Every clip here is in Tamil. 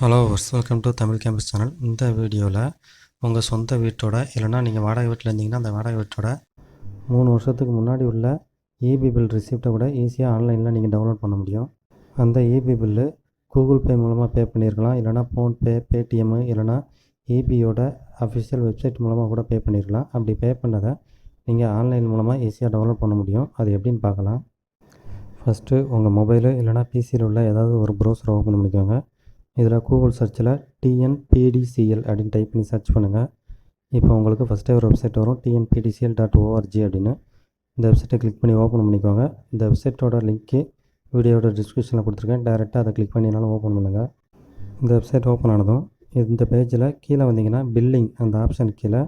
Hello welcome to Tamil campus channel. இந்த வீடியோவில் உங்கள் சொந்த வீட்டோட இல்லைனா நீங்கள் வாடகை வீட்டில் இருந்தீங்கன்னா அந்த வாடகை வீட்டோட 3 வருஷத்துக்கு முன்னாடி உள்ள இபி பில் ரிசிப்டை கூட ஈஸியாக ஆன்லைனில் நீங்கள் டவுன்லோட் பண்ண முடியும். அந்த இபி பில்லு கூகுள் பே மூலமாக பே பண்ணியிருக்கலாம், இல்லைனா ஃபோன்பே, பேடிஎம்மு, இல்லைனா இபியோட அஃபிஷியல் வெப்சைட் மூலமாக கூட பே பண்ணியிருக்கலாம். அப்படி பே பண்ணதை நீங்கள் ஆன்லைன் மூலமாக ஈஸியாக டவுன்லோட் பண்ண முடியும். அது எப்படின்னு பார்க்கலாம். ஃபஸ்ட்டு உங்கள் மொபைலு இல்லைனா பிசியில் உள்ள ஏதாவது ஒரு ப்ரௌசரை ஓப்பன் பண்ணிக்கோங்க. இதில் கூகுள் சர்ச்சில் TNPDCL அப்படின்னு டைப் பண்ணி சர்ச் பண்ணுங்கள். இப்போ உங்களுக்கு ஃபஸ்ட்டே ஒரு வெப்சைட் வரும், TNPDCL.org அப்படின்னு. இந்த வெப்சைட்டை கிளிக் பண்ணி ஓப்பன் பண்ணிக்கோங்க. இந்த வெப்சைட்டோட லிங்க்கு வீடியோட டிஸ்கிரிப்ஷனில் கொடுத்துருக்கேன். டேரெக்டாக அதை கிளிக் பண்ணினாலும் ஓப்பன் பண்ணுங்கள். இந்த வெப்சைட் ஓப்பன் ஆனதும் இந்த பேஜில் கீழே வந்தீங்கன்னா பில்லிங் அந்த ஆப்ஷன் கீழே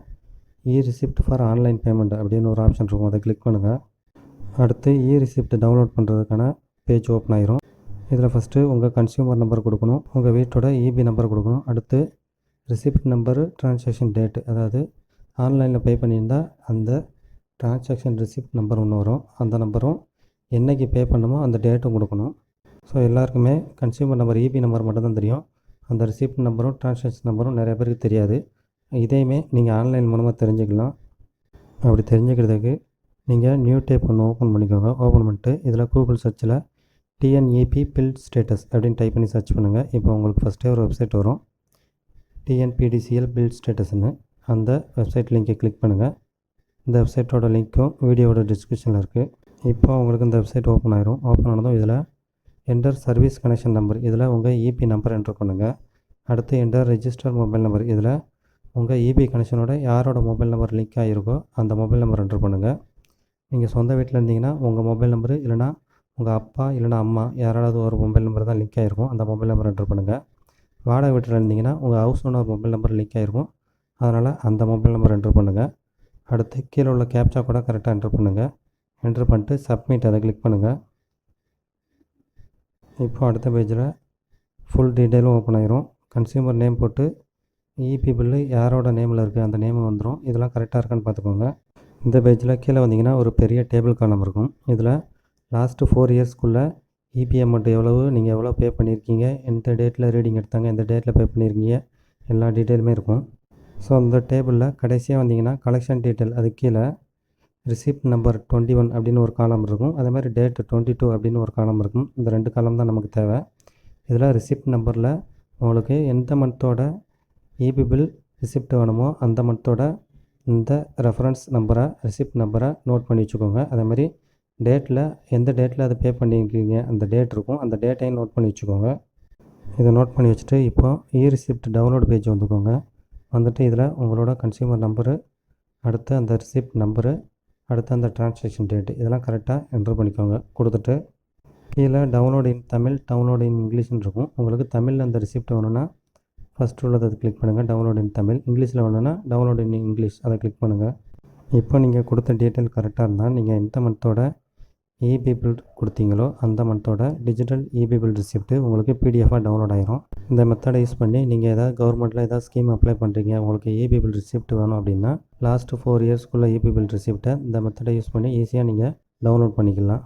ரிசிப்ட் ஃபார் ஆன்லைன் பேமெண்ட் அப்படின்னு ஒரு ஆப்ஷன் இருக்கும். அதை கிளிக் பண்ணுங்கள். அடுத்து ரிசிப்ட் டவுன்லோட் பண்ணுறதுக்கான பேஜ் ஓப்பன் ஆயிரும். இதில் ஃபஸ்ட்டு உங்கள் கன்சியூமர் நம்பர் கொடுக்கணும், உங்கள் வீட்டோட இபி நம்பர் கொடுக்கணும். அடுத்து ரிசிப்ட் நம்பரு, ட்ரான்சாக்ஷன் டேட்டு, அதாவது ஆன்லைனில் பே பண்ணியிருந்தால் அந்த ட்ரான்சாக்ஷன் ரிசிப்ட் நம்பர் ஒன்று வரும். அந்த நம்பரும் என்றைக்கு பே பண்ணணுமோ அந்த டேட்டும் கொடுக்கணும். ஸோ எல்லாருக்குமே கன்சியூமர் நம்பர், இபி நம்பர் மட்டும்தான் தெரியும். அந்த ரிசிப்ட் நம்பரும் ட்ரான்சாக்ஷன் நம்பரும் நிறைய பேருக்கு தெரியாது. இதையுமே நீங்கள் ஆன்லைன் மூலமாக தெரிஞ்சுக்கலாம். அப்படி தெரிஞ்சுக்கிறதுக்கு நீங்கள் நியூ டேப் ஒன்று ஓப்பன் பண்ணிக்கோங்க. ஓப்பன் பண்ணிட்டு இதில் கூகுள் சர்ச்சில் TNEP பில் ஸ்டேட்டஸ் அப்படின்னு டைப் பண்ணி சர்ச் பண்ணுங்கள். இப்போ உங்களுக்கு ஃபஸ்ட்டே ஒரு வெப்சைட் வரும், TNPDCL பில் ஸ்டேட்டஸ்னு. அந்த வெப்சைட் லிங்கை கிளிக் பண்ணுங்கள். இந்த வெப்சைட்டோட லிங்க்கும் வீடியோவோட டிஸ்கிரிப்ஷனில் இருக்குது. இப்போ உங்களுக்கு இந்த வெப்சைட் ஓப்பன் ஆயிரும். ஓப்பன் ஆனதும் இதில் என்டர் சர்வீஸ் கனெக்ஷன் நம்பர், இதில் உங்கள் இபி நம்பர் என்டர் பண்ணுங்கள். அடுத்து என்டர் ரெஜிஸ்டர் மொபைல் நம்பர், இதில் உங்கள் இபி கனெக்ஷனோட யாரோட மொபைல் நம்பர் லிங்க் ஆகிருக்கோ அந்த மொபைல் நம்பர் என்டர் பண்ணுங்கள். நீங்கள் சொந்த வீட்டில் இருந்தீங்கன்னா உங்கள் மொபைல் நம்பரு, இல்லைனா உங்கள் அப்பா இல்லைனா அம்மா யாராவது ஒரு மொபைல் நம்பர் தான் லிங்க் ஆகிருக்கும், அந்த மொபைல் நம்பர் என்டர் பண்ணுங்கள். வாடகை வீட்டில் இருந்தீங்கன்னா உங்கள் house owner mobile number link ஆகிருக்கும், அதனால் அந்த மொபைல் நம்பர் என்டர் பண்ணுங்கள். அடுத்து கீழே உள்ள கேப்சா கூட கரெக்டாக என்டர் பண்ணுங்கள். என்டர் பண்ணிட்டு சப்மிட் அதை கிளிக் பண்ணுங்கள். இப்போ அடுத்த பேஜில் ஃபுல் டீட்டெயிலும் ஓப்பன் ஆயிரும். கன்சியூமர் நேம் போட்டு இபி பில்லு யாரோட நேமில் இருக்குது அந்த நேம் வந்துடும். இதெல்லாம் கரெக்டாக இருக்கான்னு பார்த்துக்கோங்க. இந்த பேஜில் கீழே வந்தீங்கன்னா ஒரு பெரிய டேபிள் காலம் இருக்கும். இதில் லாஸ்ட்டு 4 இயர்ஸ்க்குள்ளே இபி அமௌண்ட் எவ்வளவு, நீங்கள் எவ்வளோ பே பண்ணியிருக்கீங்க, எந்த டேட்டில் ரீடிங் எடுத்தாங்க, எந்த டேட்டில் பே பண்ணியிருக்கீங்க, எல்லா டீட்டெயிலுமே இருக்கும். ஸோ அந்த டேபிளில் கடைசியாக வந்தீங்கன்னா கலெக்ஷன் டீட்டெயில், அது கீழே ரிசிப்ட் நம்பர் 21 அப்படின்னு ஒரு காலம் இருக்கும். அதே மாதிரி டேட் 22 அப்படின்னு ஒரு காலம் இருக்கும். இந்த 2 காலம் தான் நமக்கு தேவை. இதில் ரிசிப்ட் நம்பரில் உங்களுக்கு எந்த மந்த்தோட இபி பில் ரிசிப்ட் வேணுமோ அந்த மந்த்தோட இந்த ரெஃபரன்ஸ் நம்பரை, ரிசிப்ட் நம்பரை நோட் பண்ணி வச்சுக்கோங்க. அதேமாதிரி டேட்டில் எந்த டேட்டில் அதை பே பண்ணியிருக்கீங்க அந்த டேட் இருக்கும், அந்த டேட்டையும் நோட் பண்ணி வச்சுக்கோங்க. இதை நோட் பண்ணி வச்சுட்டு இப்போ ரிசிப்ட் டவுன்லோட் பேஜ் வந்துக்கோங்க. வந்துட்டு இதில் உங்களோட கன்சியூமர் நம்பரு, அடுத்து அந்த ரிசிப்ட் நம்பரு, அடுத்து அந்த ட்ரான்சாக்ஷன் டேட்டு இதெல்லாம் கரெக்டாக என்டர் பண்ணிக்கோங்க. கொடுத்துட்டு கீழே download in Tamil, download in இங்கிலீஷ்னு இருக்கும். உங்களுக்கு தமிழில் அந்த ரிசிப்ட் வேணும்னா ஃபஸ்ட்டு உள்ளதை அதை கிளிக் பண்ணுங்கள், டவுன்லோட் இன் தமிழ். இங்கிலீஷில் வேணும்னா டவுன்லோட் இன் இங்கிலீஷ் அதை கிளிக் பண்ணுங்கள். இப்போ நீங்கள் கொடுத்த டீட்டெயில் கரெக்டாக இருந்தால் நீங்கள் எந்த மந்தோட இபி பில் கொடுத்தீங்களோ அந்த மந்தோட டிஜிட்டல் இபி பில் ரிசிப்ட்டு உங்களுக்கு பிடிஎஃபாக டவுன்லோட் ஆகிரும். இந்த மெத்தடை யூஸ் பண்ணி நீங்கள் எதாவது கவர்மெண்ட்டில் ஏதாவது ஸ்கீம் அப்ளை பண்ணுறீங்க, உங்களுக்கு இபி பில் ரிசிப்ட் வேணும் அப்படின்னா லாஸ்ட்டு 4 இயர்ஸ்க்குள்ளே இபி பில் ரிசிப்ட்டை இந்த மெத்தடை யூஸ் பண்ணி ஈஸியாக நீங்கள் டவுன்லோட் பண்ணிக்கலாம்.